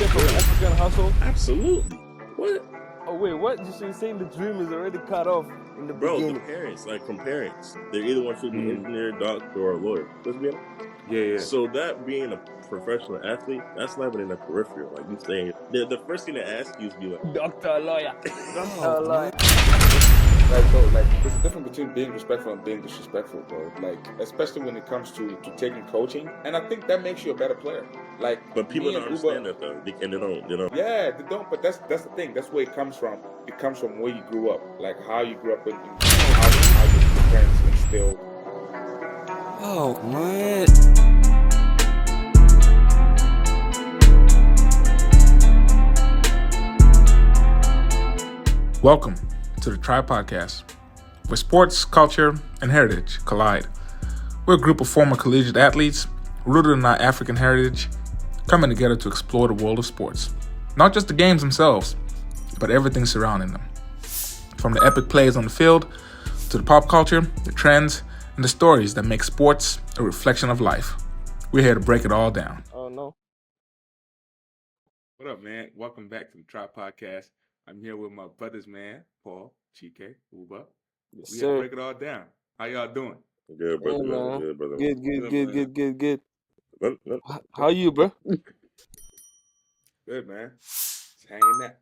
came from an African household? Absolutely. What? Oh wait, what? So you're saying the dream is already cut off in the Bro, the beginning? parents, like from parents, they're either want you to be engineer, doctor, or lawyer. Let's be honest. Yeah. So that being a professional athlete, that's not even in the peripheral. Like you saying, the first thing they ask you is be like, Doctor, lawyer, doctor, lawyer. Like, bro, like, there's a difference between being respectful and being disrespectful, bro. Like, especially when it comes to taking coaching, and I think that makes you a better player. Like, but people me don't and understand Uber, that though. They don't. yeah, they don't. But that's the thing. That's where it comes from. It comes from where you grew up, like how you grew up, and how your parents instilled. Oh, what? Welcome to the Tribe Podcast, where sports, culture, and heritage collide. We're a group of former collegiate athletes rooted in our African heritage, coming together to explore the world of sports. Not just the games themselves, but everything surrounding them. From the epic plays on the field, to the pop culture, the trends, and the stories that make sports a reflection of life. We're here to break it all down. Oh no. What up, man? Welcome back to the Tribe Podcast. I'm here with my brothers, man, Paul, Chike, Uba. Yes, We sir. gotta break it all down. How y'all doing? Good, brother. Yeah, man. Good, brother. Good. No. How you, bro? Good, man. Just hanging out.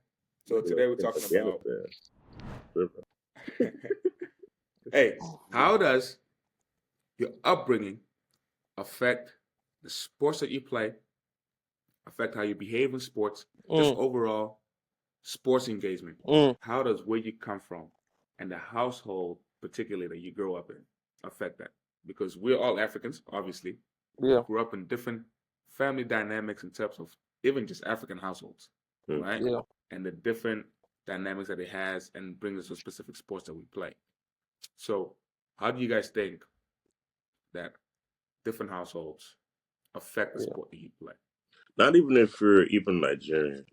So today we're talking about. Hey, how does your upbringing affect the sports that you play, affect how you behave in sports, just overall sports engagement? How does where you come from and the household, particularly that you grow up in, affect that? Because we're all Africans, obviously. Yeah. We grew up in different family dynamics in terms of even just African households, right? Yeah. And the different dynamics that it has and brings us to specific sports that we play. So, how do you guys think that different households affect the sport that you play? Not even if you're even Nigerian,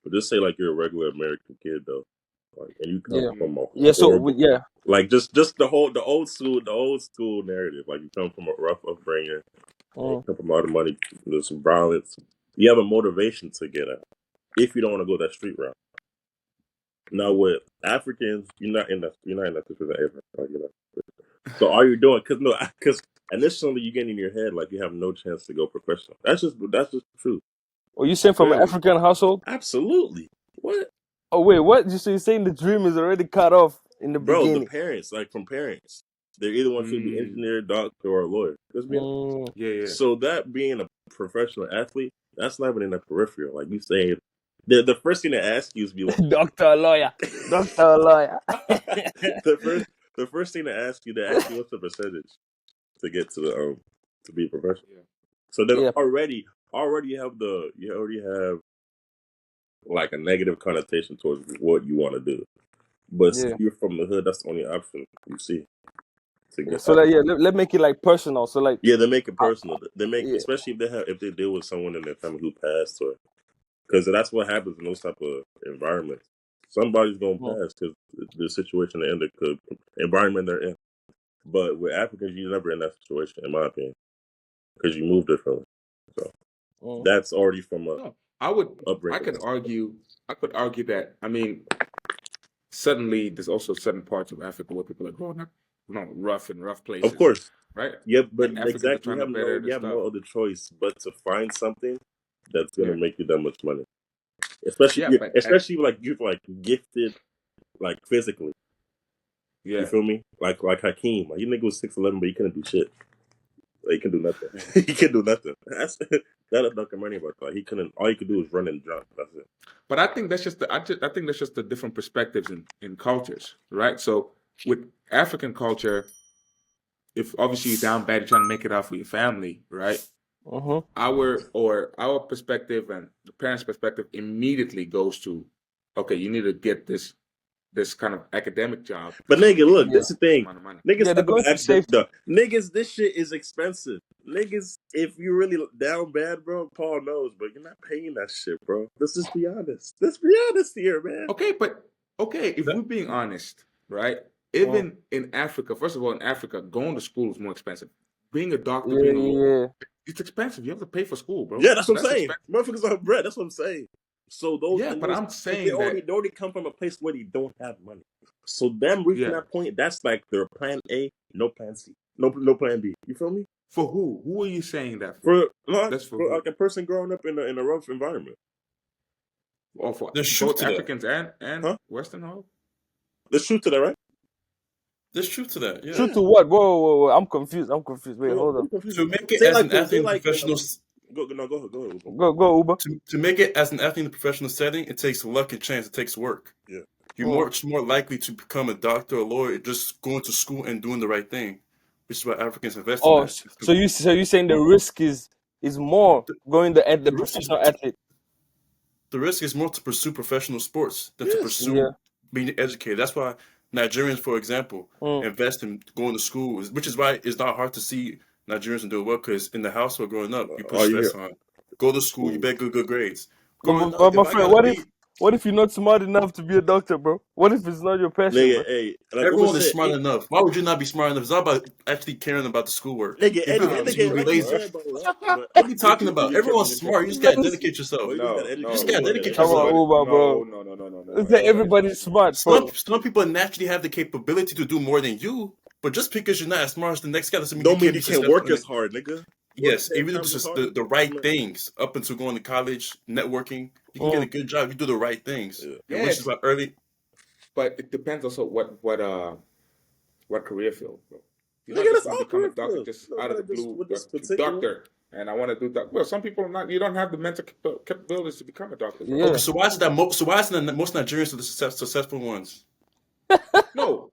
but just say like you're a regular American kid though, like, and you come from a horrible, like just the old school narrative. Like you come from a rough upbringing, you come from a lot of money, there's some violence. You have a motivation to get out if you don't want to go that street route. Now with Africans, you're not in that situation ever. Like, so all you're doing, because initially you get in your head like you have no chance to go professional. That's just the truth. Oh, you saying from an African household? Absolutely. What? Oh wait, what? So you're saying the dream is already cut off in the beginning? Bro, the parents, like from parents, they either want you to be engineer, doctor, or lawyer. Yeah. So that being a professional athlete, that's not even in the peripheral. Like you saying, the first thing they ask you is be like, doctor, lawyer. the first thing they ask you what's the percentage to get to the to be a professional. Yeah. So then already you already have like a negative connotation towards what you want to do. But if you're from the hood, that's the only option you see. So let's make it like personal. So like they make it personal. They make especially if they deal with someone in their family who passed, or because that's what happens in those type of environments. Somebody's gonna pass because the situation they're in, the environment they're in. But with Africans, you're never in that situation, in my opinion, because you move differently. So that's already from a. I could argue that. I mean, suddenly there's also certain parts of Africa where people are growing up, rough places. Of course, right? Yeah, but exactly, you have no other choice but to find something that's gonna make you that much money. Especially like you're like gifted, like physically. Yeah. You feel me? Like Hakeem, like you nigga was 6'11", but he couldn't do shit. Like, he couldn't do nothing. He couldn't do nothing. That's that documentary about that. He couldn't. All he could do was run and jump. That's it. But I think that's just the different perspectives in cultures, right? So with African culture, if obviously you're down bad, you're trying to make it out for your family, right? Our perspective and the parents' perspective immediately goes to, okay, you need to get this kind of academic job. But nigga, look, this is the thing. Niggas talk about academic. Niggas, this shit is expensive. Niggas, if you really down bad, bro, Paul knows, but you're not paying that shit, bro. Let's just be honest. Let's be honest here, man. Okay, if we're being honest, right? Even in Africa, first of all, in Africa, going to school is more expensive. Being a doctor, being a lawyer, it's expensive. You have to pay for school, bro. Yeah, that's what I'm That's saying. expensive. Motherfuckers have bread. That's what I'm saying. So those, Yeah, and but those, I'm they saying already, that. they already come from a place where they don't have money. So them reaching Yeah. that point, that's like their plan A, no plan C, no plan B. You feel me? For who? Who are you saying that for? That's for who? Like a person growing up in a rough environment. Or for There's truth both to that. Africans and Huh? Western, how? There's truth to that, right? There's truth to that. Yeah. Truth to what? Whoa. I'm confused. Wait, hold What are on. you confused To about? make it Say as like an this. Say athlete in like professional. go ahead. Go, Uber. To make it as an athlete in a professional setting, it takes luck and chance. It takes work. Yeah. You're much more likely to become a doctor or lawyer just going to school and doing the right thing, which is why Africans invest in Oh, that. so you saying the risk is more going at the The risk is professional athlete? the risk is more to pursue professional sports than to Yes. pursue Yeah. being educated. That's why Nigerians, for example, invest in going to school, which is why it's not hard to see Nigerians doing well because in the household growing up, you push you stress hear? on. Go to school, you Ooh. get good grades. But, Growing but, up, but my if I friend, gotta be, what if you're not smart enough to be a doctor, bro? What if it's not your passion, Nigga, bro? hey, like Uber everyone is said, smart enough. Why would you not be smart enough? It's all about actually caring about the schoolwork. nigga, If you Nah, lazy, you'll be like you lazy. said, bro, right? But What are you talking you about? can Everyone's smart. You just gotta dedicate yourself. you just gotta You educate just no. gotta yourself. dedicate Come on, yourself. Uber, bro. No. Say everybody's smart, bro. Some people naturally have the capability to do more than you, but just because you're not as smart as the next guy doesn't mean you Don't mean can't you be can't successful work in as it. hard, nigga. Work Yes, 10 if you do times as just hard. the right things up until going to college, networking, you can get a good job. You do the right things, Yeah. and which is why early. But it depends also what career field, bro. You're not Nigga, just that's gonna all become a career doctor field. just You don't out of the gotta just blue, with this particular. doctor. And I want to do that. Well, some people are not. You don't have the mental capabilities to become a doctor, bro. Yeah. Okay, so why is that? So why is the most Nigerians are the successful ones? No,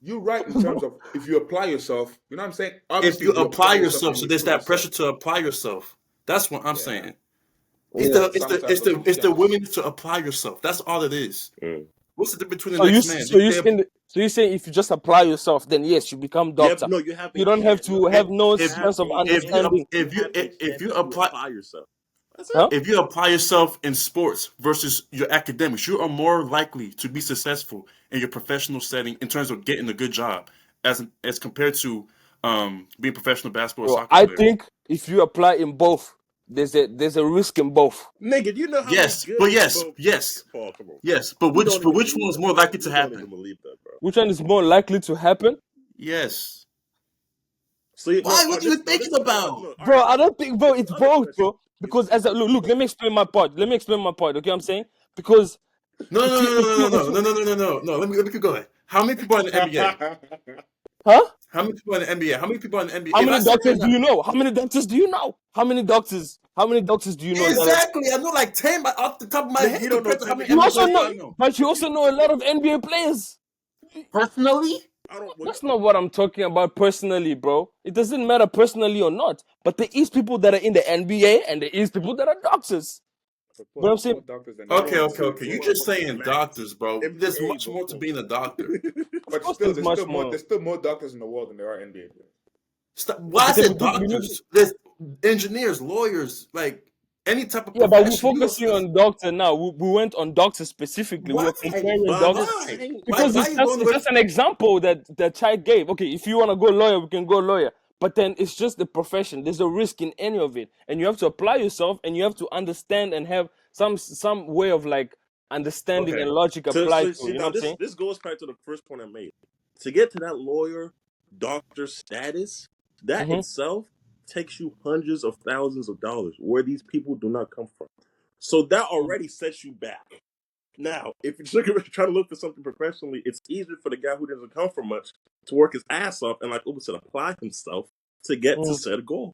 you're right in terms of if you apply yourself. You know what I'm saying? If Obviously, you if you apply apply yourself yourself, and so you there's prove that yourself, pressure to apply yourself. That's what I'm yeah. saying. Yeah. It's the willingness to apply yourself. That's all it is. What's the difference between the next man? So you saying if you just apply yourself, then yes, you become doctor. You have You a don't have chance. to No, have no you have sense of a chance. understanding. You have a chance if you if you apply yourself. That's it. Huh? if you apply yourself in sports versus your academics, you are more likely to be successful in your professional setting in terms of getting a good job as compared to being a professional basketball or Bro, soccer I player. think if you apply in both, there's a risk in both. Nigga, do you know how many Yes, good but bro, Paul, come on. yes, but You don't even which believe one is that, more bro. likely to You don't even happen? believe that, bro. Which one is more likely to happen? Yes. So you, Why? What are you thinking about? all Bro, right, I don't think, bro, this is it's the other both, question. bro. Because as a look, let me explain my point. Okay, I'm saying? Because No, if no, you no, if no, you no, if no, you no, no, no, no, no. Let me keep going. How many people are in the NBA? huh? How many people in the NBA? How many people in the NBA? How If I many said right doctors do now, you know? How many doctors do you know? How many doctors do you know that are, exactly, I know like 10 off the top of my Nigga, you head don't know compared to how 10 many niggas you that NBA also play. players know, I know. but you also know a lot of NBA players. Personally? I don't. Well, That's not what I'm talking about personally, bro. It doesn't matter personally or not. But there is people that are in the NBA and there is people that are doctors. But I'm saying, Doctors than Okay, NBA okay, players. okay. You just saying doctors, bro. There's NBA, much bro. more Come to on. being a doctor. of But course, still, there's much more. there's still more doctors in the world than there are NBA players. Stop. Yeah, Why I but then said we look, doctors? There's engineers, lawyers, like any type of yeah, but we're profession. You focusing on doctor now. We went on doctor specifically. We why? were comparing But I'm doctor just Why? saying, Why? because Why it's are you just going away? an example that child gave. Okay, if you want to go lawyer, we can go lawyer. But then it's just the profession. There's a risk in any of it, and you have to apply yourself, and you have to understand and have some way of like understanding Okay. and logic applied to. see You know now what I'm saying? this goes back to the first point I made. To get to that lawyer, doctor status, that Mm-hmm. itself takes you hundreds of thousands of dollars where these people do not come from. So that already sets you back. Now, if you're trying to look for something professionally, it's easier for the guy who doesn't come from much to work his ass off and, like Uber said, apply himself to get to set a goal.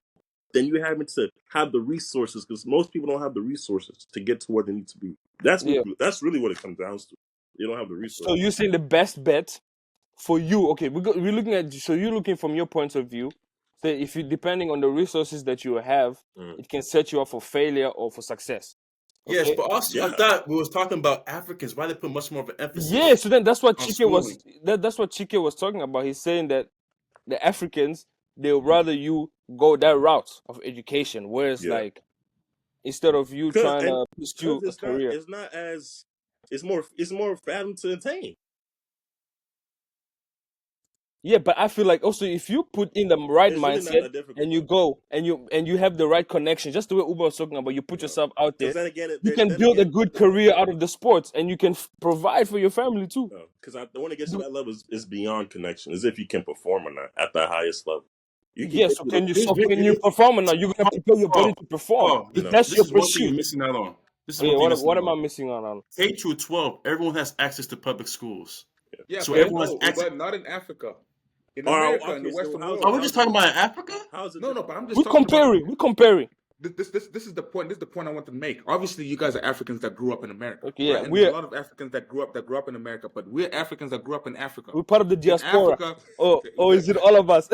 Then you having to have the resources because most people don't have the resources to get to where they need to be. That's Yeah. really what it comes down to. You don't have the So resources. you're saying the best bet for you? Okay, we're looking at. So you're looking from your point of view. So if you depending on the resources that you have, it can set you up for failure or for success. Yes, Okay. but also I Yeah. thought we was talking about Africans. Why they put much more of an Yeah. emphasis So then that's what on Chike was. schooling? That's what Chike was talking about. He's saying that the Africans they would rather you go that route of education, whereas Yeah. like instead of you trying to pursue a career. It's not as it's more fathom to attain. Yeah, but I feel like also if you put in the right It's really not mindset that difficult. and you go and you have the right connection, just the way Uber was talking about, you put yourself out there. Then again, You can build a good career out of the sports, and you can provide for your family too. Because I want to get to that level is beyond connection. Is if you can perform or not at the highest level. You can Yeah, so can you perform or not? You're gonna prepare your body to perform. If that's This your is one thing you're pursuit. missing out on. This is Yeah, one thing you're missing what out am I on. missing out on? K through 12, everyone has access to public schools. Yeah, So but everyone has access. but not in Africa. In America, in the Western world. Are we just talking about Africa? How's it? No, but I'm just We're talking comparing. about. We're comparing. This is the point. This is the point I want to make. Obviously, you guys are Africans that grew up in America. Okay, yeah, right? And there's a lot of Africans that grew up in America, but we're Africans that grew up in Africa. We're part of the diaspora. Africa, or is it all of us?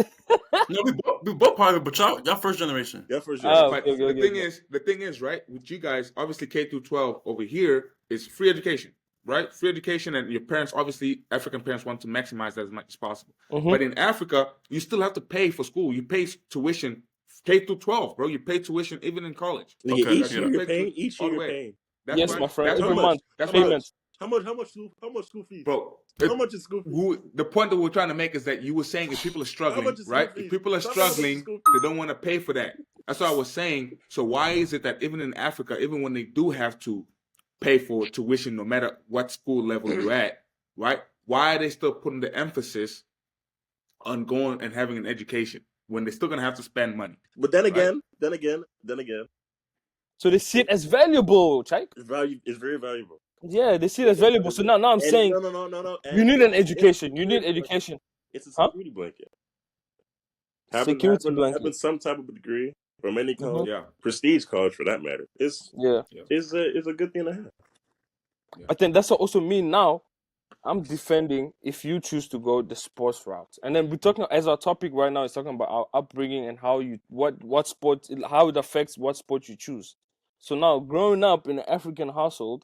No, we both part of it, but y'all first generation. Yeah, for sure. But the thing is, right, with you guys, obviously K through 12 over here is free education, right? Free education, and your parents, obviously, African parents want to maximize that as much as possible. Mm-hmm. But in Africa, you still have to pay for school. You pay tuition K through 12, bro. You pay tuition even in college. Okay. Each year you're paying. You're paying. Yes, my friend. Every month. That's payments. How much school fees? Bro, how much is school fees? The point that we're trying to make is that you were saying if people are struggling, right? If people are struggling, they don't want to pay for that. That's what I was saying. So why is it that even in Africa, even when they do have to pay for tuition, no matter what school level you're at, right? Why are they still putting the emphasis on going and having an education when they're still going to have to spend money? But then again. So they see it as valuable, Chai. It's very valuable. Yeah, they see it as valuable. So now I'm saying, no. You need an education. You need education. It's a security blanket. Having some type of degree from any college, prestige college for that matter, is a good thing to have. I think that's what also mean now. I'm defending if you choose to go the sports route, and then we're talking as our topic right now is talking about our upbringing and how you what sport, how it affects what sport you choose. So now, growing up in an African household,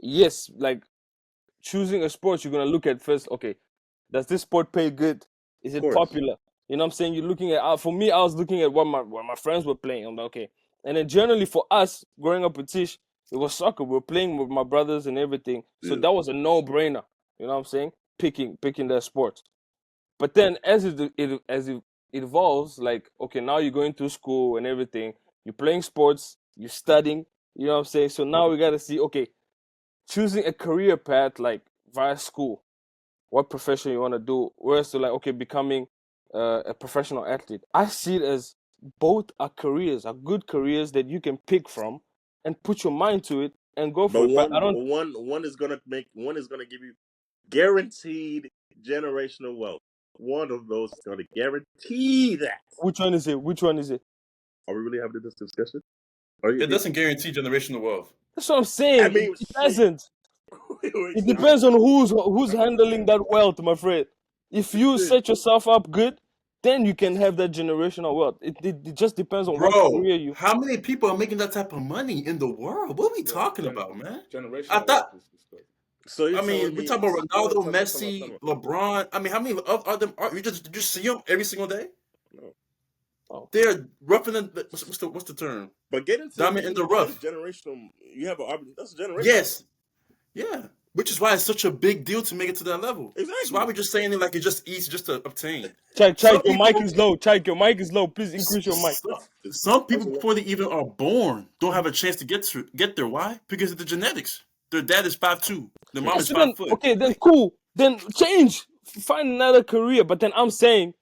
yes, like choosing a sport, you're gonna look at first. Okay, does this sport pay good? Is it popular? You know what I'm saying? You're looking at. For me, I was looking at what my friends were playing. I'm like, okay, and then generally for us, growing up with Tish, it was soccer. We were playing with my brothers and everything, so that was a no-brainer. You know what I'm saying? Picking that sport. But then as it evolves, like, okay, now you're going through school and everything, you're playing sports, you're studying, you know what I'm saying? So now we gotta see, okay, choosing a career path like via school, what profession you wanna do, whereas to like, okay, becoming a professional athlete. I see it as both are good careers that you can pick from and put your mind to it and go for it. But one is gonna give you guaranteed generational wealth. One of those is going to guarantee that. Which one is it? Are we really having this discussion? It doesn't guarantee generational wealth. That's what I'm saying. It doesn't. It depends on who's handling that wealth, my friend. If you set yourself up good, then you can have that generational wealth. It just depends on what career you. How many people are making that type of money in the world? What are we talking about, man? Generational wealth. So we're talking about Ronaldo, Messi, LeBron. I mean, how many of them are you just see them every single day? No. Oh. They're roughing the what's the term? But get into diamond in the rough. Generational. You have that's a generation. Yes. Yeah. Which is why it's such a big deal to make it to that level. Exactly. That's why we're just saying it like it's just easy just to obtain. Check, your mic is low. Check, your mic is low. Please increase your mic. Some people before they even are born don't have a chance to get there. Why? Because of the genetics. Their dad is 5'2". Their mom is 5 foot. Okay, then cool. Then change. Find another career. But then I'm saying,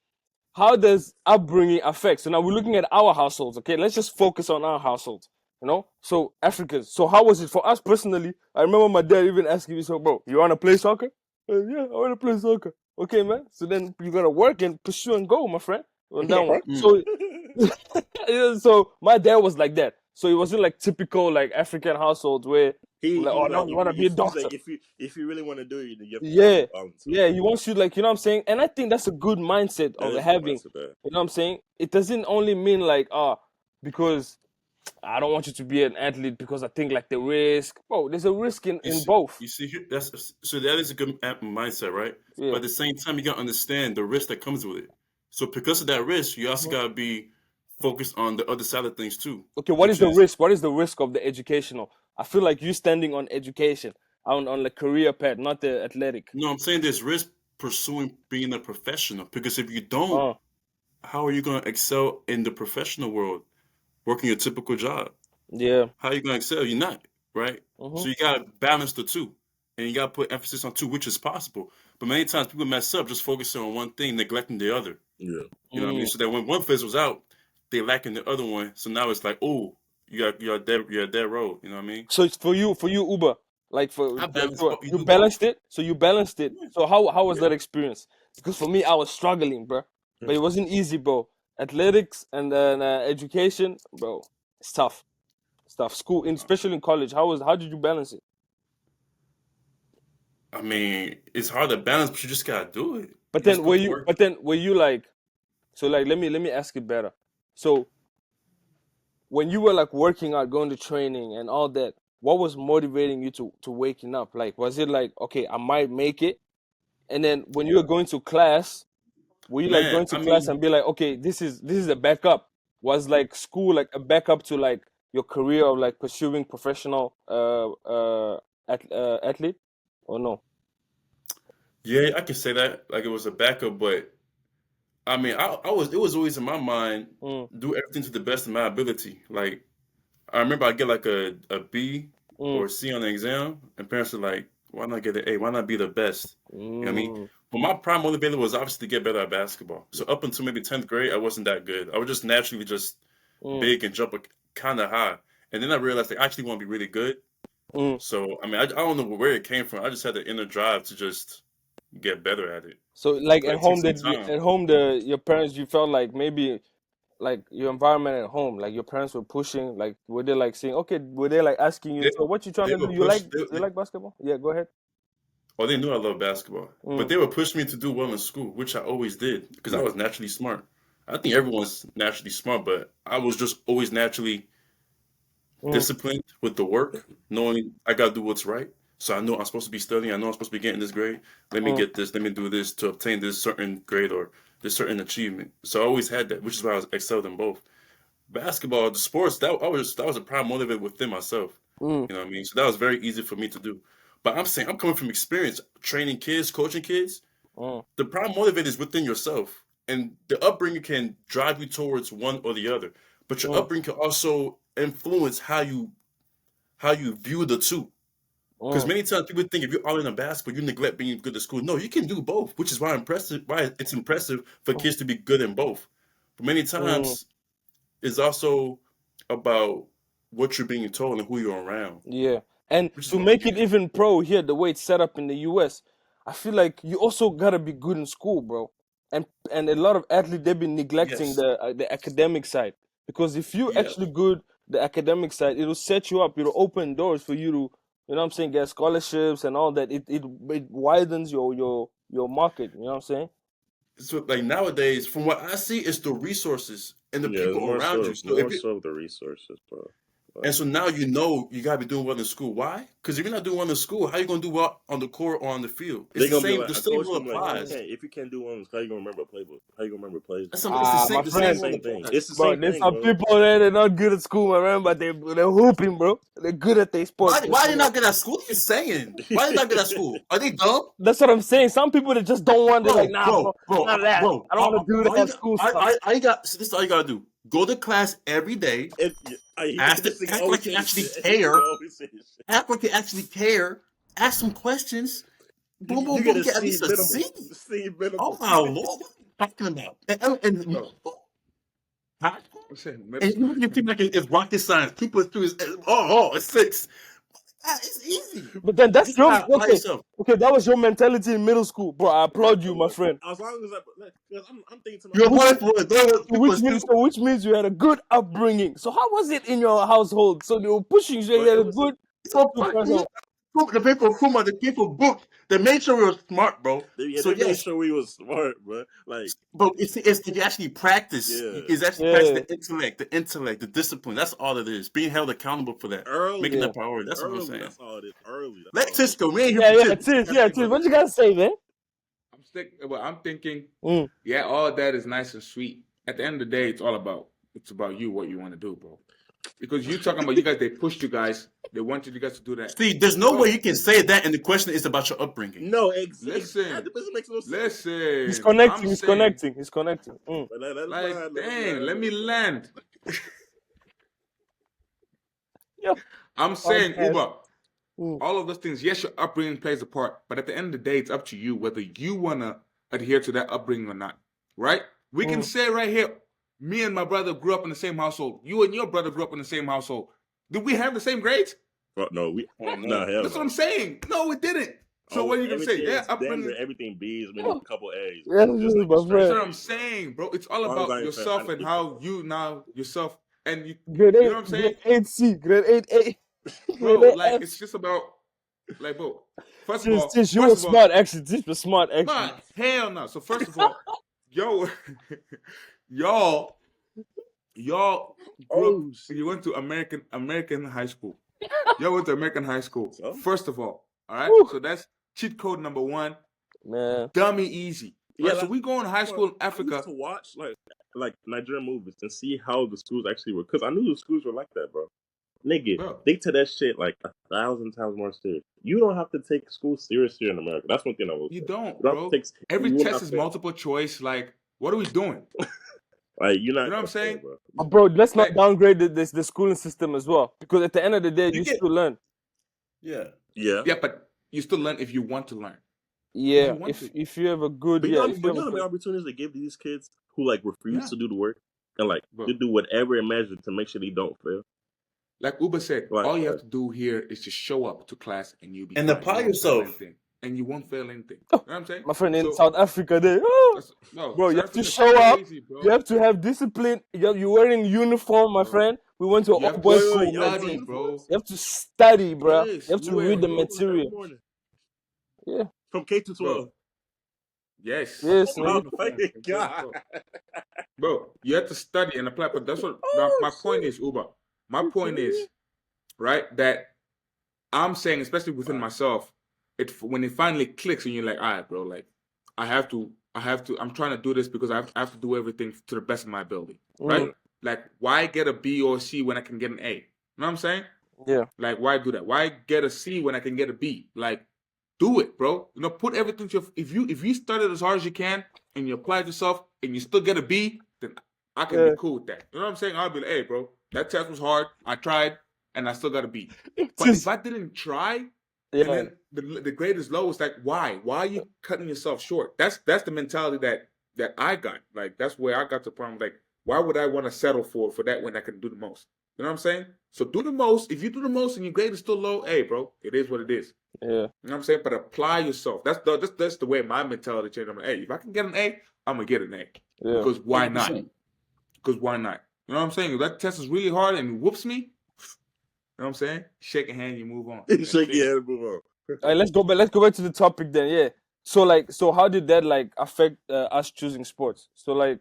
how does upbringing affect? So now we're looking at our households. Okay, let's just focus on our households. You know, so Africans. So how was it for us personally? I remember my dad even asking me, "So, bro, you want to play soccer?" Yeah, I want to play soccer. Okay, man. So then you gotta work and pursue and go, my friend. On that one. So my dad was like that. So it wasn't like typical like African households where you want to be a doctor. Like if you really want to do it, you he wants you, like, you know what I'm saying. And I think that's a good mindset of having. You know what I'm saying? It doesn't only mean like because I don't want you to be an athlete because I think like the risk. Oh, there's a risk in both. You see, that is a good mindset, right? Yeah. But at the same time, you gotta understand the risk that comes with it. So because of that risk, you also gotta be focused on the other side of things too. Okay, what is the risk? What is the risk of the educational? I feel like you standing on education, on the career path, not the athletic. No, I'm saying there's risk pursuing being a professional. Because if you don't, how are you going to excel in the professional world, working your typical job? Yeah. How are you going to excel? You're not, right? So you got to balance the two, and you got to put emphasis on two, which is possible. But many times people mess up just focusing on one thing, neglecting the other. Yeah. You know what I mean? So that when one fizzles out, they lacking the other one. So now it's like, oh, you're dead road. You know what I mean? So it's for you, Uber, like I balance. you balanced it. So you balanced it. Yeah. So how was that experience? Because for me, I was struggling, bro. But it wasn't easy, bro. Athletics and then education, bro. It's tough. It's tough. School, especially in college. How did you balance it? I mean, it's hard to balance, but you just gotta do it. But You then just put the work. were you like, so like let me ask it better. So when you were like working out, going to training and all that, what was motivating you to waking up? Like, was it like, okay, I might make it? And then when you were going to class, were you like Man, going to I class mean, and be like, okay, this is a backup? Was like school like a backup to like your career of like pursuing professional athlete or no? yeah, I can say that like it was a backup, but I mean, it was always in my mind, Mm, do everything to the best of my ability. Like I remember I get like a B mm, or a C on the exam, and parents are like, why not get an A? Why not be the best? You know what I mean? mm, But my prime motivator was obviously to get better at basketball. So up until maybe 10th grade, I wasn't that good. I was just naturally just mm, big and jump kind of high. And then I realized like, I actually want to be really good. mm. So I mean, I don't know where it came from. I just had the inner drive to just get better at it. So like But at it takes home, some time. your parents, you felt like maybe like your environment at home, like your parents were pushing, like were they like saying, okay, were they like asking you, They so what you trying they to do? were pushed. You like basketball? Yeah, go ahead. Oh, they knew I loved basketball, but Mm, they would push me to do well in school, which I always did because I Yeah. was naturally smart. I think everyone's naturally smart, but I was just always naturally mm, disciplined with the work, knowing I gotta do what's right. So I know I'm supposed to be studying. I know I'm supposed to be getting this grade. Let me mm, get this. Let me do this to obtain this certain grade or this certain achievement. So I always had that, which is why I excelled in both. Basketball, the sports, that was a prime motivator within myself. mm, You know what I mean? So that was very easy for me to do. But I'm saying I'm coming from experience, training kids, coaching kids. mm, The prime motivator is within yourself, and the upbringing can drive you towards one or the other. But your mm, upbringing can also influence how you view the two. Because mm, many times people think if you're all in a basketball, you neglect being good at school. No, you can do both, which is why it's impressive for mm, kids to be good in both. But many mm. times it's also about what you're being told and who you're around, Yeah. And which is to why make it even pro here, the way it's set up in the US, I feel like you also gotta be good in school, bro. And a lot of athletes they've been neglecting yes, the academic side. Because if you yeah. actually good the academic side, it'll set you up, it'll open doors for you to, you know what I'm saying, get scholarships and all that. It widens your market, you know what I'm saying? So like nowadays, from what I see, it's the resources and the Yeah, it's people around you. So if more you so the resources, bro. and Like, so now you know you gotta be doing well in school. Why? Because if you're not doing well in school, how you gonna do well on the court or on the field? It's they the gonna be same. like, The a same coach rule gonna be like, Mm. applies. if you can't do one, how you gonna remember a playbook? How you gonna remember plays? That's Bro? some, it's the My same. The It's the same friend. rule same thing. applies. It's the Bro, same there's thing, some bro. people there, they're not good at school, my man, but they're hooping, bro. They're good at their sport. Why are they not good at school? What are you saying? Why are they not good at school? Are they dumb? That's what I'm saying. Some people that just don't want. They're like, Bro, nah, bro, bro, bro, none of that. bro. I don't want to do All you that got, school stuff. I got. So this is all you gotta do. Go to class every day. This thing Act always like you say this actually shit. care. You always say this shit. Act like you actually care. Ask some questions. Boom, You boom, get boom. a Get at C least a minimum. C. C minimum. Oh my lord, what are you talking about? And Bro, high school? listen, middle And school. you think like it's rocket science. 2 + 2 is it's 6. It's easy. But then You that's just your gotta apply okay. yourself. Okay, that was your mentality in middle school, bro. I Yeah, applaud you, my friend. as long as because I'm thinking to You myself, Which apply for it. Don't 2 + 2. which means you had a good upbringing. So how was it in your household? So they were pushing you. So you but had it a was good So two fuck parents me. home. The people Kuma, the people booked. They made sure we were smart, bro. So they made yes, sure we was smart, bro. Like, but it's if you actually practice. yeah, It's actually practice Yeah, the intellect, the discipline. That's all it is. Being held accountable for that, making early, yeah, that priority. That's what I'm early. saying. That's all it is. Early. That's Let all it is. Cisco. We ain't here yeah, for yeah. tips. It is, yeah, it is. What you gotta say, man? I'm thinking, Mm, yeah, all that is nice and sweet. At the end of the day, it's about you, what you want to do, bro. Because you talking about you guys, they pushed you guys. They wanted you guys to do that. See, there's no way you can say that, and the question is about your upbringing. No, Listen, exactly. This makes no sense. Listen, He's connecting. He's connecting. He's connecting. Like, dang, let me land. Yeah. I'm saying, Uber, all of those things, yes, your upbringing plays a part, but at the end of the day, it's up to you whether you want to adhere to that upbringing or not, right? We can say right here, me and my brother grew up in the same household. You and your brother grew up in the same household. Did we have the same grades? No, That's what I'm saying. No, we didn't. So what are you going to say? Yeah, upbringing. Everything B's, maybe a couple A's. Yeah, just like my friend. That's what I'm saying, bro. It's all about yourself and how you now yourself and you. Grade 8, you know what I'm saying? Grade 8C, grade 8A. Bro, like it's just about, like, bro. First of all, Tish, you were smart actually. Tish was smart actually. Nah, hell no. So first of all, y'all grew up. You went to American high school. Y'all went to American high school. So? First of all right. So that's cheat code number 1. Man, dummy easy. Yeah, right? So we go in high school in I Africa. used to watch like Nigerian movies and see how the schools actually were, because I knew the schools were like that, bro. Nigga, they take that shit like 1,000 times more serious. You don't have to take school serious here in America. That's one thing I will say. You don't, you bro. Every test is multiple choice. Like, what are we doing? Like, you're not. You know what I'm saying, bro? Let's not downgrade the schooling system as well, because at the end of the day, you still learn. Yeah, but you still learn if you want to learn. Yeah, if you have a good, but you know how many opportunities they give these kids who like refuse to do the work and like to do whatever it measures to make sure they don't fail. Like Uber said, all you have to do here is just show up to class and you'll be and apply yourself, and you won't fail anything. You know what I'm saying? My friend in South Africa, bro, you have to show up. You have to have discipline. You're wearing uniform, my friend. We went to all boys school, study, bro. You have to study, bro. Yes, you have to read the material. Yeah, from K to 12. Yes. Oh my God. Bro, you have to study and apply. But that's what my point is, Uber. My point is, right, that I'm saying, especially within myself, when it finally clicks and you're like, all right, bro, like I have to, I'm trying to do this because I have to do everything to the best of my ability, right? Like, why get a B or a C when I can get an A? You know what I'm saying? Yeah. Like, why do that? Why get a C when I can get a B? Like, do it, bro. You know, put everything to if you studied as hard as you can and you applied yourself and you still get a B, then I can be cool with that. You know what I'm saying? I'll be like, hey, bro, that test was hard. I tried and I still got a B. But if I didn't try, and then the grade is low, it's like, why? Why are you cutting yourself short? That's the mentality that I got. Like, that's where I got the problem. Like, why would I want to settle for that when I can do the most? You know what I'm saying? So do the most. If you do the most and your grade is still low, hey, bro, it is what it is. Yeah. You know what I'm saying? But apply yourself. That's the way my mentality changed. I'm like, hey, if I can get an A, I'm gonna get an A. Yeah. Because why 100%. not? Because why not? You know what I'm saying? If that test is really hard and whoops me, you know what I'm saying? Shake a hand, you move on. Shake your hand, move on. All right, let's go back to the topic then. Yeah. So how did that like affect us choosing sports? So like,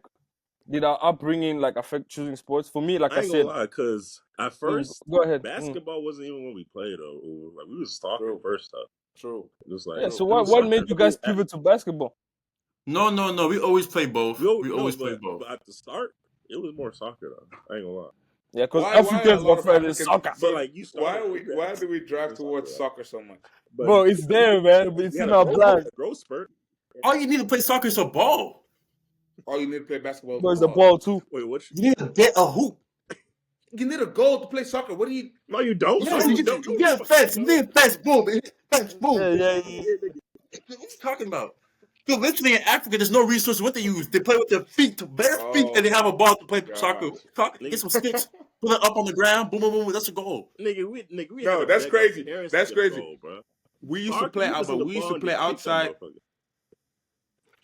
did our upbringing like affect choosing sports? For me, like I ain't said, gonna lie, because at first, go ahead. basketball wasn't even what we played though. Like, we was soccer first up. True. Just like, Yeah. So what made you guys pivot to basketball? No. We always play both. We always play both. But at the start, it was more soccer though. I ain't gonna lie. Yeah, because Africans go for soccer. But like, why do we drive towards soccer so much? Bro, it's there, man. But it's in our blood. Growth spurt. All you need to play soccer is a ball. All you need to play basketball is There's the ball too. Wait, what? You need to get a hoop. You need a goal to play soccer. What do you? No, you don't. Yes, you get a fence. You need a fence. Boom. Fence. Boom. Yeah. What you talking about? So literally in Africa, there's no resources. What they use, they play with their feet, bare feet, and they have a ball to play soccer. Get some sticks, put it up on the ground, boom. That's a goal. Nigga, we no, that's crazy. That's crazy. Goal, bro. We used to play out, but we used to play outside.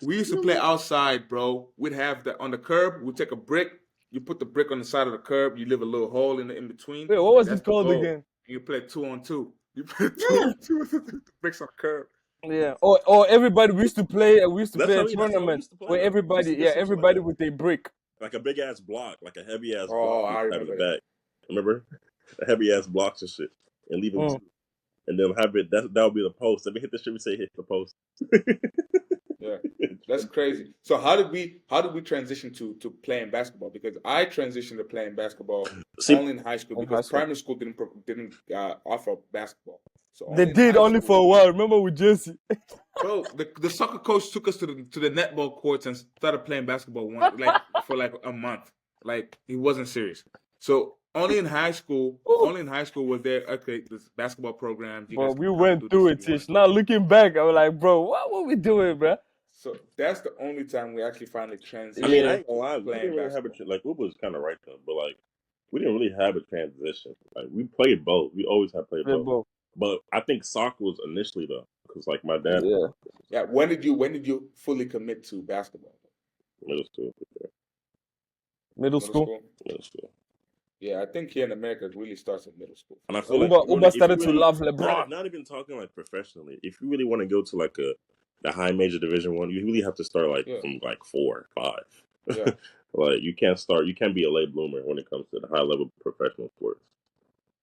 We used to play outside, bro. We'd have on the curb. We'd take a brick. You put the brick on the side of the curb. You leave a little hole in between. Wait, what was it called again? You play 2-on-2. You play 2-on-2 with the bricks on the curb. Yeah. Or everybody we used to play. We used to play a tournament where everybody with a brick. Like a big ass block, like a heavy ass block. Oh, I remember that. Remember? A heavy ass blocks and shit, and leave them. And then have it. That would be the post. If we hit the shit, we say hit the post. Yeah, that's crazy. So how did we transition to playing basketball? Because I transitioned to playing basketball only in high school because primary school didn't offer basketball. So they did only for a while. Remember with Jesse? Bro, the soccer coach took us to the netball courts and started playing basketball for like a month. Like he wasn't serious. So only in high school was there this basketball programs. You Bro, guys we can went do through this it, if you want Tish. to. Now looking back, I was like, bro, what were we doing, bro? So that's the only time we actually finally transitioned. I mean, I Yeah. ain't gonna lie, we didn't really have like Uber was kind of right though, but like we didn't really have a transition. Like we played both. We always have played both. Bro. But I think soccer was initially though, because like my dad. Yeah. Yeah. When did you fully commit to basketball? Middle school. Middle school. Middle school. Yeah, I think here in America it really starts at middle school. And I feel like Uber if you started to really, love LeBron. not even talking like professionally. If you really want to go to like the high major Division 1, you really have to start like from like 4, 5. Yeah. Like you can't be a late bloomer when it comes to the high level professional sports.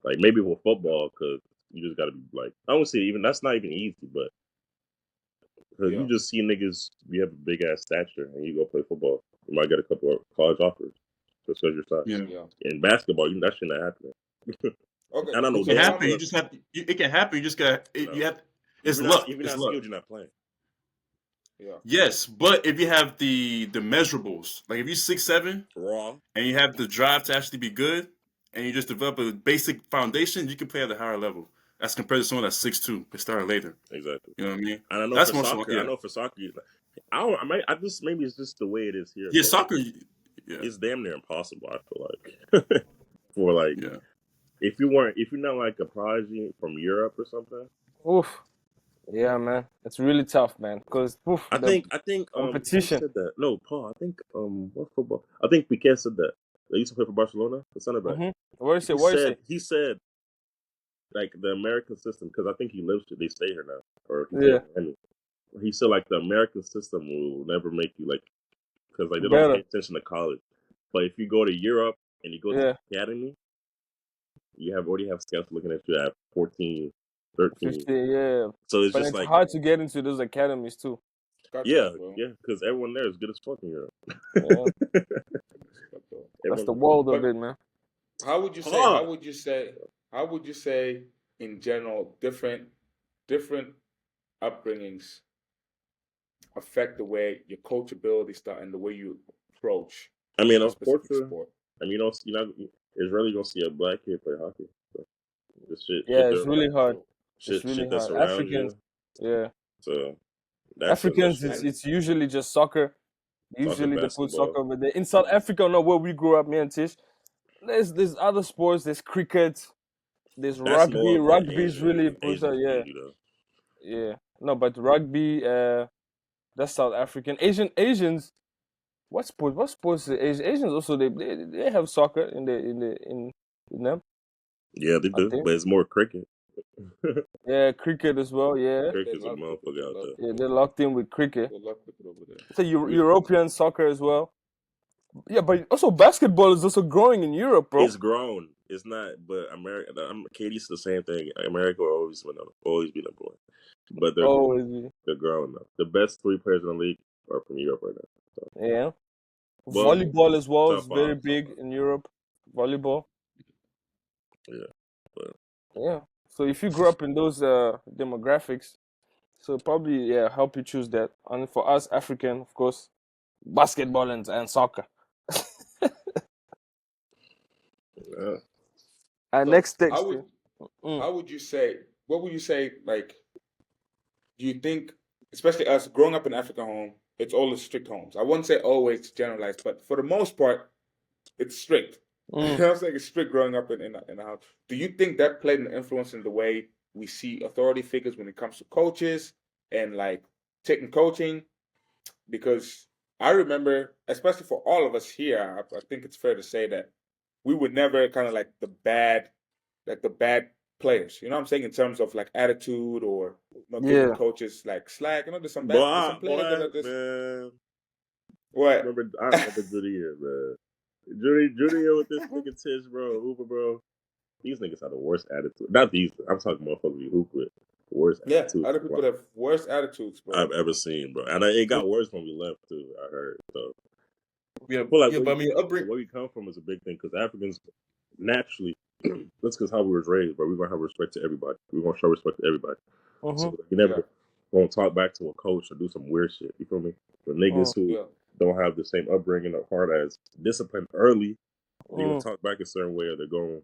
Like maybe with football, because you just got to be like, I don't see even that's not even easy, but because you just see niggas, you have a big ass stature and you go play football, you might get a couple of college offers just because you're size. Yeah. In basketball, that shit not happening. Okay. I don't know. It can happen. You just have. It can happen. You just got. You have. It's luck. If you're It's not luck. skilled, you're not playing. Yeah. Yes, but if you have the measurables, like if you're 6'7", raw, and you have the drive to actually be good, and you just develop a basic foundation, you can play at a higher level as compared to someone that's 6'2", but started later. Exactly. You know what I mean? And I know that's for soccer. Yeah. I know for soccer. Maybe it's just the way it is here. Yeah, soccer. Yeah. It's damn near impossible. I feel like for like if you're not like a prodigy from Europe or something. Oof. Yeah, man, it's really tough, man. Because I think competition. Who said that? No, Paul. I think what football? I think Piqué said that. They used to play for Barcelona, the center back. Mm-hmm. What is it? He said like the American system, because I think he lives. They stay here now, or he said like the American system will never make you like, because like they don't pay attention to college. But if you go to Europe and you go to the academy, you already have scouts looking at you at 14, 13. 15, yeah. So it's but just it's like hard to get into those academies too. Yeah, because everyone there is good as fuck in Europe. Yeah. That's the world of it, man. How would you say in general different upbringings affect the way your coachability start and the way you approach? I mean, of course, sport. I mean, it's rarely gonna see a black kid play hockey. So it's really hard. Shit that's around Africans, you. So Africans, it's usually just soccer. Usually they put soccer over there. In South Africa, not where we grew up, me and Tish. There's other sports. There's cricket. There's rugby. Rugby is really yeah. No, but rugby. That's South African. Asians. What sports? Asians also they have soccer in them. Yeah, they do, but it's more cricket. Yeah, cricket as well. Yeah, cricket's a motherfucker out there. Yeah, they're locked in with cricket. They're locked with it over there. It's a European soccer as well. Yeah, but also basketball is also growing in Europe, bro. It's grown. It's not, but America. Katie's the same thing. America will always be number one, but they're growing now. The best 3 players in the league are from Europe right now. So. Yeah, volleyball as well is very big in Europe. Volleyball. Yeah. So if you grew up in those demographics, so probably help you choose that. And for us African, of course, basketball and soccer. Next text. How would you say? What would you say? Like, do you think, especially us growing up in African home, it's always strict homes. I wouldn't say always generalized, but for the most part, it's strict. You know what I'm saying? It's strict growing up in the house. Do you think that played an influence in the way we see authority figures when it comes to coaches and like taking coaching? Because I remember, especially for all of us here, I think it's fair to say that we would never kind of like the bad players. You know what I'm saying? In terms of like attitude or giving coaches like slack. You know, there's some players that just. Man. What? I remember Judy here, man. Judy with this nigga Tish, bro, Uber, bro. These niggas have the worst attitude. Not these. I'm talking motherfuckers you hoop with. worst attitudes. Other people have worse attitudes, bro. I've ever seen, bro. And it got worse when we left too. I heard. So Yeah, I feel like but I mean, where we come from is a big thing because Africans naturally, that's because how we was raised, but we're gonna have respect to everybody. We're gonna show respect to everybody. So you never gonna talk back to a coach or do some weird shit. You feel me? The niggas who don't have the same upbringing or heart as discipline early, they're gonna talk back a certain way, or they're gonna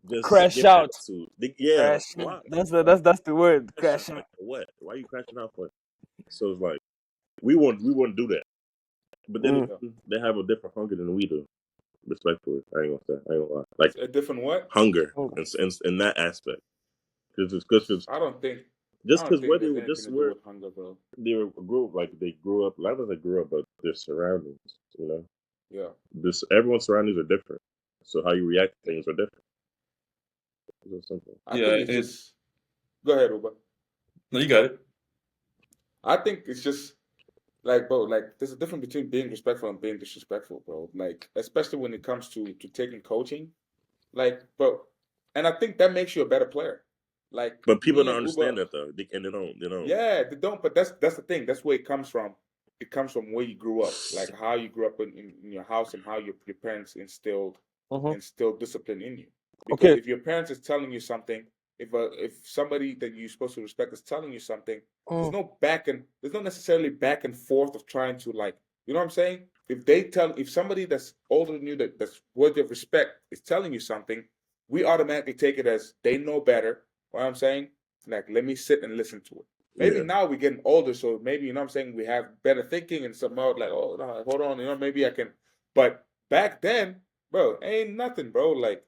just crash out. Yeah, crash. That's the word. Crash out. Like what? Why are you crashing out for? So it's like we wouldn't do that. But then they have a different hunger than we do. Respectfully, I ain't gonna lie. Like a different what? Hunger in that aspect. Because I don't think where they were just where hunger, bro. They were grew like they grew up. Not that they grew up, but their surroundings. You know. Yeah. Everyone's surroundings are different, so how you react to things are different. It's simple. I think it's just. Go ahead, Uber. No, you got it. I think it's just like, bro, like there's a difference between being respectful and being disrespectful, bro. Like, especially when it comes to taking coaching, like, bro, and I think that makes you a better player. Like, but people don't understand that though, and they don't. Yeah, they don't. But that's the thing. That's where it comes from. It comes from where you grew up, like how you grew up in your house and how your parents instilled discipline in you. Because if your parents is telling you something, if somebody that you're supposed to respect is telling you something, there's no necessarily back and forth of trying to, like, you know what I'm saying? If somebody that's older than you that's worthy of respect is telling you something, we automatically take it as they know better. You know what I'm saying? Like, let me sit and listen to it. Maybe now we're getting older, so maybe, you know what I'm saying, we have better thinking and some more like, oh, no, hold on, you know, maybe I can. But back then, bro, ain't nothing, bro. Like,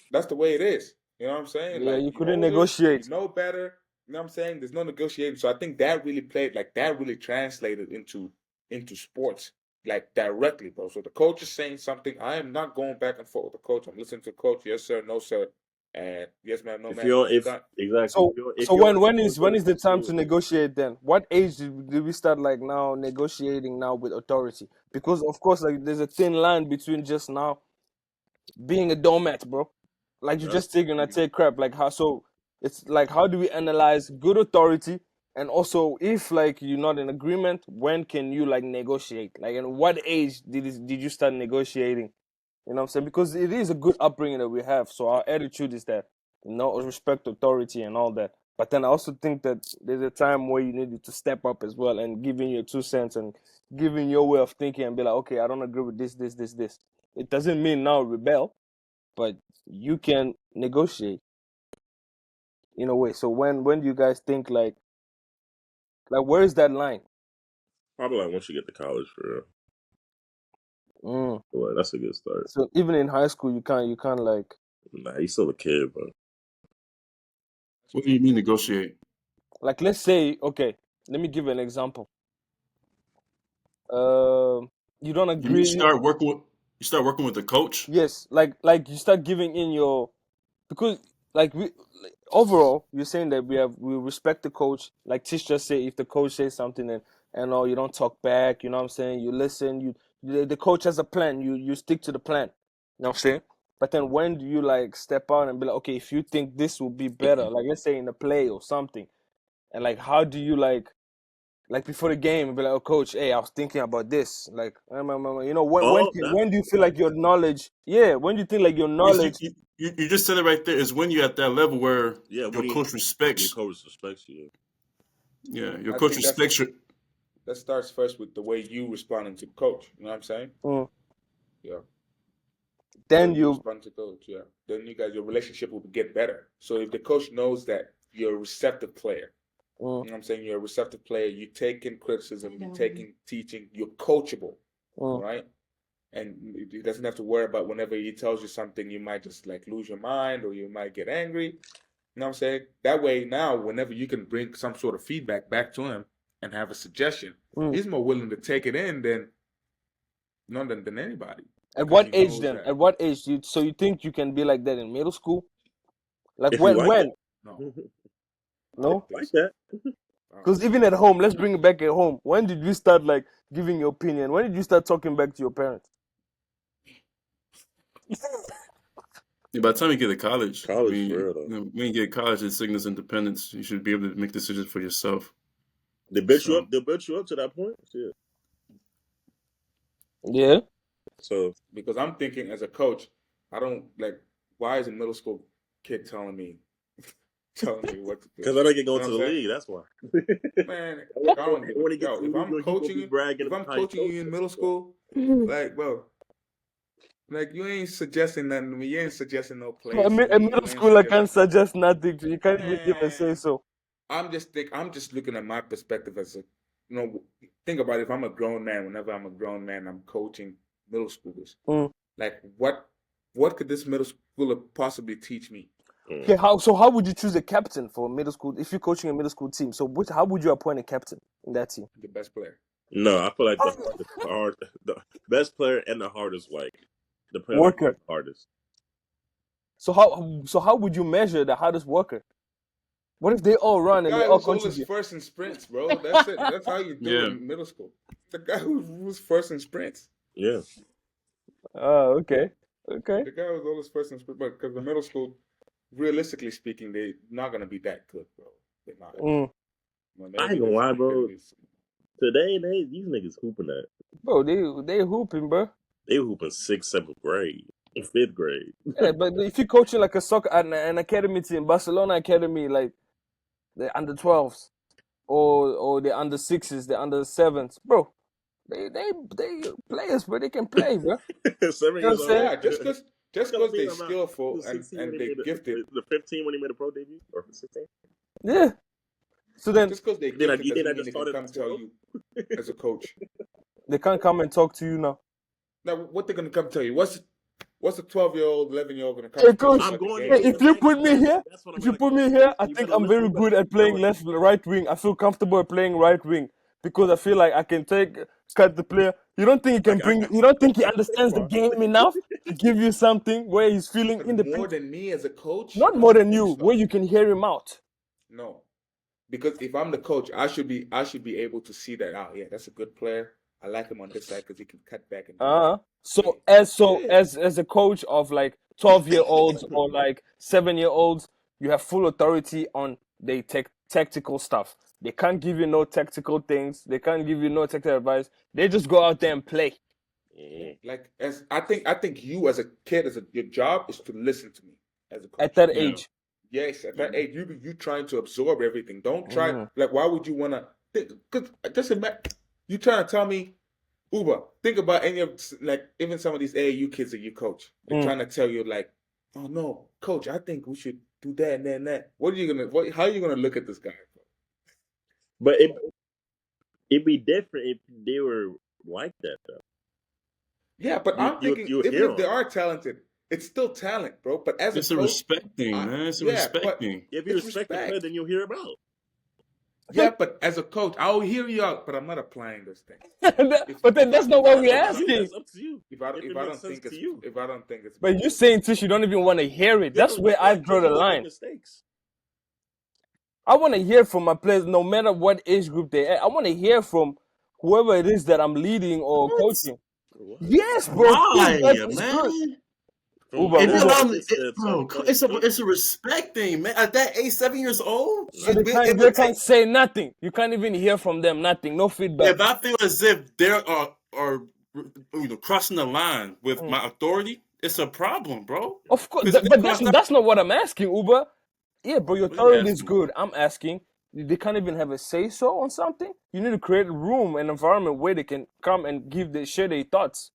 that's the way it is. You know what I'm saying? Yeah, like, you couldn't negotiate. You know better. You know what I'm saying? There's no negotiating. So I think that really translated into sports, like, directly, bro. So the coach is saying something. I am not going back and forth with the coach. I'm listening to the coach. Yes, sir. No, sir. And yes, ma'am. No, ma'am. Exactly. So when is the time to negotiate then? What age do we start, like, now negotiating now with authority? Because of course, like, there's a thin line between just now being a doormat, bro. Like, you just take crap. Like, how? So it's like, how do we analyze good authority? And also, if, like, you're not in agreement, when can you, like, negotiate? Like, and what age did you start negotiating? You know what I'm saying? Because it is a good upbringing that we have. So our attitude is that, you know, respect authority and all that. But then I also think that there's a time where you needed to step up as well and giving your 2 cents and giving your way of thinking and be like, okay, I don't agree with this. It doesn't mean now rebel, but you can negotiate in a way. So when do you guys think, like where is that line? Probably like once you get to college, for real. Well, that's a good start. So even in high school, you can't like. Nah, he's still a kid, bro. What do you mean negotiate? Like, let's say, okay, let me give an example. You don't agree. You start working with the coach. Yes, like you start giving in your, because overall you're saying that we respect the coach. Like Tish just say, if the coach says something and all, you don't talk back. You know what I'm saying? You listen. The coach has a plan. You stick to the plan. You know what I'm saying? But then when do you, like, step out and be like, okay, if you think this will be better, like, let's say in a play or something, and like, how do you, like before the game, be like, oh, coach, hey, I was thinking about this. Like, you know, when do you feel like your knowledge? Yeah, when do you think, like, your knowledge? You just said it right there. Is when you're at that level where your coach respects. Your coach respects you. Yeah, your coach respects you. That starts first with the way you responding to coach. You know what I'm saying? Yeah. Then you respond to coach. Yeah. Then your relationship will get better. So if the coach knows that you're a receptive player, you know what I'm saying? You're a receptive player. You're taking criticism. You're taking teaching. You're coachable, right? And he doesn't have to worry about whenever he tells you something, you might just, like, lose your mind or you might get angry. You know what I'm saying? That way, now, whenever you can bring some sort of feedback back to him and have a suggestion, he's more willing to take it in than anybody. At what age then? At what age? So you think you can be like that in middle school? Like, if when? No? Like that. Because even at home, let's bring it back at home. When did you start, like, giving your opinion? When did you start talking back to your parents? Yeah, by the time you get to college, College, for real, though. when you get to college, it signals independence. You should be able to make decisions for yourself. They built you up. They built you up to that point. Yeah. Yeah. So because I'm thinking as a coach, I don't like. Why is a middle school kid telling me what to do? because I don't get going to the league. That's why. Man, I don't give a yo. If I'm coaching you in middle school, like, bro, like you ain't suggesting nothing to me. You ain't suggesting no plays. A middle schooler can't suggest nothing. You can't even say so. I'm just looking at my perspective as a, think about it. If I'm a grown man, whenever I'm a grown man, I'm coaching middle schoolers. Like, what could this middle schooler possibly teach me? Okay, how would you choose a captain for a middle school if you're coaching a middle school team? So how would you appoint a captain in that team? The best player. No, I feel like the best player and the hardest, like the player worker, the hardest. So how would you measure the hardest worker? What if they all run and they all contribute? The guy who's first in sprints, bro. That's it. That's how you do it in middle school. The guy who's first in sprints. Yeah. Okay. The guy who's always first in sprints, but because the middle school, realistically speaking, they're not gonna be that good, bro. They're not. I ain't gonna lie, bro. Today, these niggas hooping at. Bro, they hooping, bro. They hooping 6th, 7th grade, 5th grade. Yeah, but if you're coaching like a soccer an academy team, Barcelona academy, like the under 12s or the under 6s, the under 7s, bro. They players, but they can play, bro. 7 years old. Yeah, just because they're skillful and they're gifted. The 15 when he made a pro debut, or 16. Yeah. So then, just because they're gifted doesn't mean they can come tell you as a coach. They can't come and talk to you now. Now, what they're gonna come tell you? What's a 12-year-old, 11-year-old gonna come? Hey, coach, if you put me here, I think I'm very good at playing left right wing. I feel comfortable at playing right wing because I feel like I can cut the player. You don't think he can bring? You don't think he understands the game enough to give you something where he's feeling independent? More than me as a coach? Not more than you, where you can hear him out. No, because if I'm the coach, I should be able to see that. Oh, yeah, that's a good player. I like him on this side because he can cut back and. So as a coach of like 12-year-olds or like 7-year-olds, you have full authority on the tactical stuff. They can't give you no tactical things. They can't give you no tactical advice. They just go out there and play. Like I think you as a kid, your job is to listen to me as a coach. At that age. Yes, at that age, you trying to absorb everything. Don't try like why would you want to? Because just imagine you trying to tell me, Uber. Think about any of like even some of these AAU kids that you coach. They're trying to tell you like, oh no, coach, I think we should do that and that and that. How are you gonna look at this guy? But it'd be different if they were like that though. Yeah, but I'm thinking even if they are talented, it's still talent, bro. But as it's a coach, respecting, man. It's respecting. If you respect the player, then you'll hear him out. Yeah, but as a coach, I'll hear you out, but I'm not applying this thing. But then that's not what we're asking. That's up to you. If I don't think it's, but you're saying Tish, you don't even want to hear it. That's where I draw the line. I want to hear from my players, no matter what age group they are. I want to hear from whoever it is that I'm leading or coaching. Yes, bro. Why, man? It's a respect thing, man. At that age, 7 years old, they can't say nothing. You can't even hear from them. Nothing. No feedback. If I feel as if they are crossing the line with my authority, it's a problem, bro. Of course, but that's not what I'm asking, Uber. Yeah, bro, your authority is good. I'm asking, they can't even have a say-so on something? You need to create a room, an environment where they can come and share their thoughts.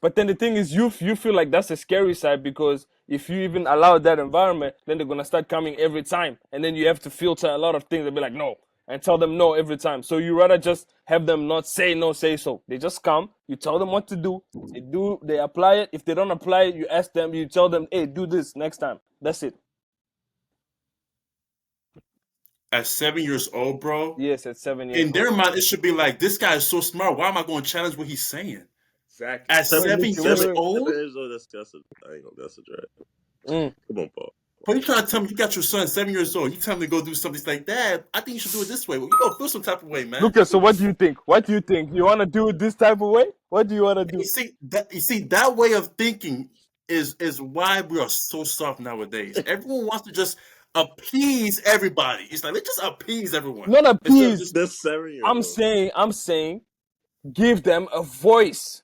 But then the thing is, you feel like that's a scary side because if you even allow that environment, then they're going to start coming every time. And then you have to filter a lot of things and be like, no, and tell them no every time. So you rather just have them not say no, say so. They just come, you tell them what to do, they apply it. If they don't apply it, you ask them, you tell them, hey, do this next time. That's it. At 7 years old, bro? Yes, at 7 years old. In their mind, it should be like, this guy is so smart. Why am I going to challenge what he's saying? Exactly. At 7 years old? That's a drag. Come on, Paul. But you trying to tell me you got your son 7 years old. You tell him to go do something like that. I think you should do it this way. Well, you go feel some type of way, man. Lucas, so what do you think? You want to do it this type of way? What do you want to do? You see that way of thinking is why we are so soft nowadays. Everyone wants to just appease everybody. It's like, let's just appease everyone. Not appease. That's 7-year-old. I'm saying, give them a voice.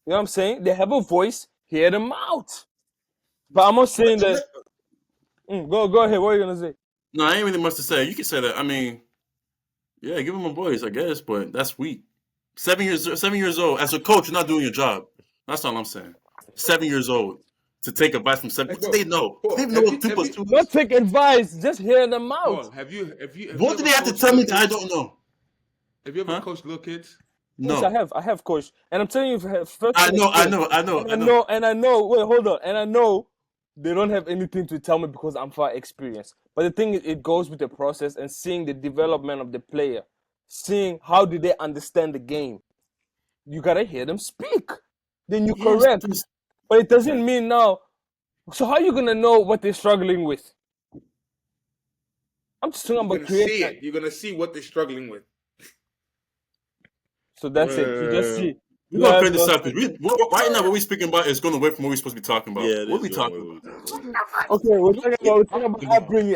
You know what I'm saying? They have a voice. Hear them out. But I'm not saying that. Go ahead. What are you gonna say? No, I ain't really much to say. You can say that. I mean, yeah, give them a voice, I guess, but that's weak. 7 years old. As a coach, you're not doing your job. That's all I'm saying. 7 years old to take advice from 7. What do they know? They even know what 2 plus 2 is. Not take advice. Just hear them out. Oh, have you? What do they have to tell me that I don't know? Have you ever coached little kids? No. Yes, I have, coach, and I'm telling you, first. I know. And I know. Wait, hold on. And I know they don't have anything to tell me because I'm far experienced. But the thing is, it goes with the process and seeing the development of the player, seeing how do they understand the game. You gotta hear them speak. Then you correct. But it doesn't mean now. So how are you gonna know what they're struggling with? I'm just talking about creating. You're gonna see what they're struggling with. So that's it. You just see. We're gonna finish this up. Right now, what we're speaking about is going away from what we're supposed to be talking about. Yeah, what are we talking about? Okay, we're talking about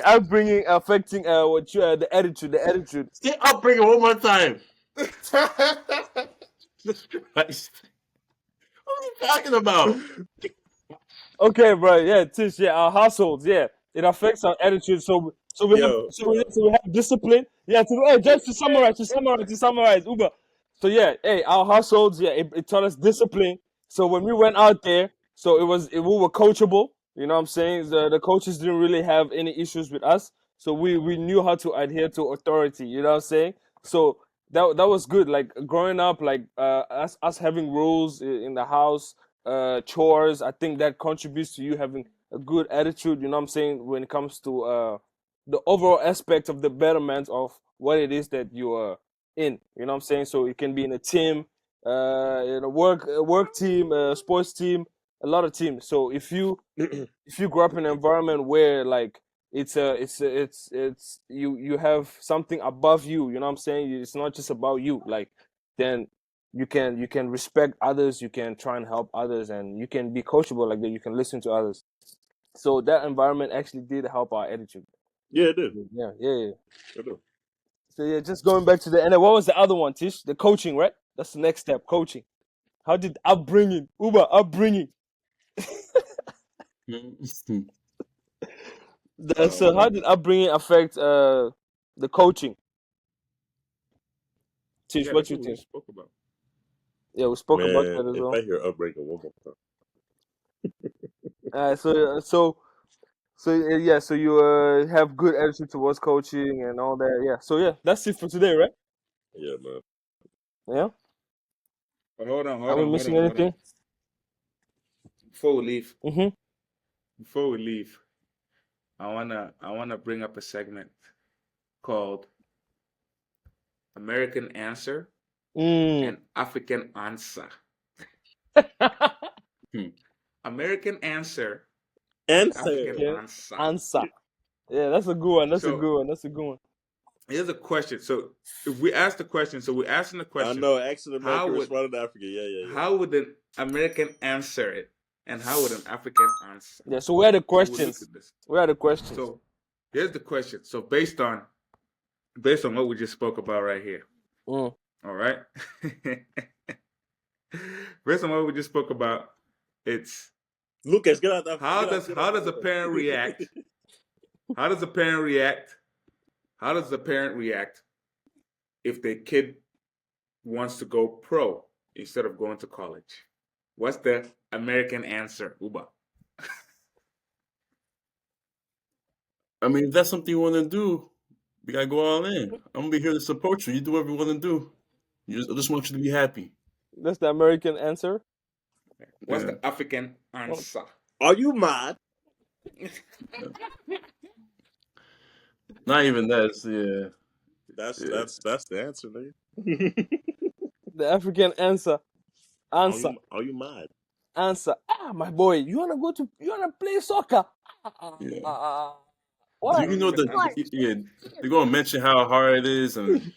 upbringing affecting the attitude. Say upbringing one more time. What are you talking about? Okay, bro. Yeah, Tish. Yeah, our households. Yeah, it affects our attitude. So we have discipline. Yeah. Just to summarize. Uber. So yeah, hey, our households. Yeah, it taught us discipline. So when we went out there, so we were coachable. You know what I'm saying? The coaches didn't really have any issues with us. So we knew how to adhere to authority. You know what I'm saying? So that was good. Like growing up, like us having rules in the house, chores. I think that contributes to you having a good attitude. You know what I'm saying? When it comes to the overall aspect of the betterment of what it is that you are in. You know what I'm saying? So it can be in a team, in a work team, a sports team, a lot of teams. So if you grow up in an environment where like it's you have something above you, you know what I'm saying? It's not just about you. Like then you can respect others, you can try and help others, and you can be coachable like that. You can listen to others. So that environment actually did help our attitude. Yeah, it did. Yeah. It did. So yeah, just going back to and then what was the other one, Tish? The coaching, right? That's the next step, coaching. How did upbringing? So how did upbringing affect the coaching? Tish, what you think? Spoke about. Yeah, we spoke about that as well. If I hear upbringing one more time. So you have good attitude towards coaching and all that. Yeah. So yeah, that's it for today, right? Yeah, man. Yeah. But hold on. Are we missing anything? Before we leave. Mm-hmm. I wanna bring up a segment called American Answer and African Answer. American Answer. Answer. Yeah, that's a good one. That's a good one. Here's a question. So if we ask the question, we're asking the question. I know, asking American responded to Africa. Yeah. How would an American answer it? And how would an African answer? Yeah, so where are the questions? So here's the question. So based on what we just spoke about right here. All right. Based on what we just spoke about, it's Lucas, get out that. How does a parent react? How does a parent react if their kid wants to go pro instead of going to college? What's the American answer, Uba? I mean, if that's something you want to do, we gotta go all in. I'm gonna be here to support you. You do whatever you want to do. I just want you to be happy. That's the American answer. What's the African answer? Are you mad? Not even that. Yeah. That's the answer, nigga. The African answer. Are you mad? Answer. My boy, you wanna play soccer? What? Do you know that? They're gonna mention how hard it is, and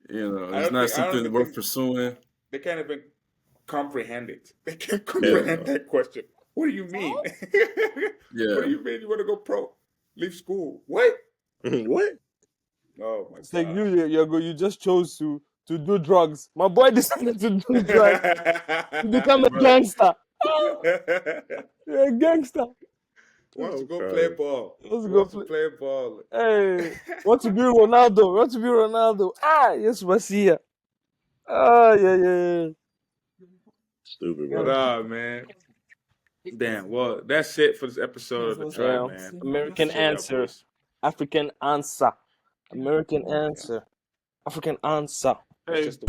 it's not something worth pursuing. They can't even comprehend it. They can't comprehend that question. What do you mean? What do you mean you want to go pro? Leave school? What? What? Oh my It's god! like you just chose to do drugs. My boy decided to do drugs to become a gangster. You're a gangster. Wants to go play ball. Wants to play ball. Hey, want to be Ronaldo? Want to be Ronaldo? Ah, yes, Masia. Ah, yeah. Stupid, But bro. man. Damn. Well, that's it for this episode of the Tribe, man. American answer, African answer, American answer, African answer. That's just the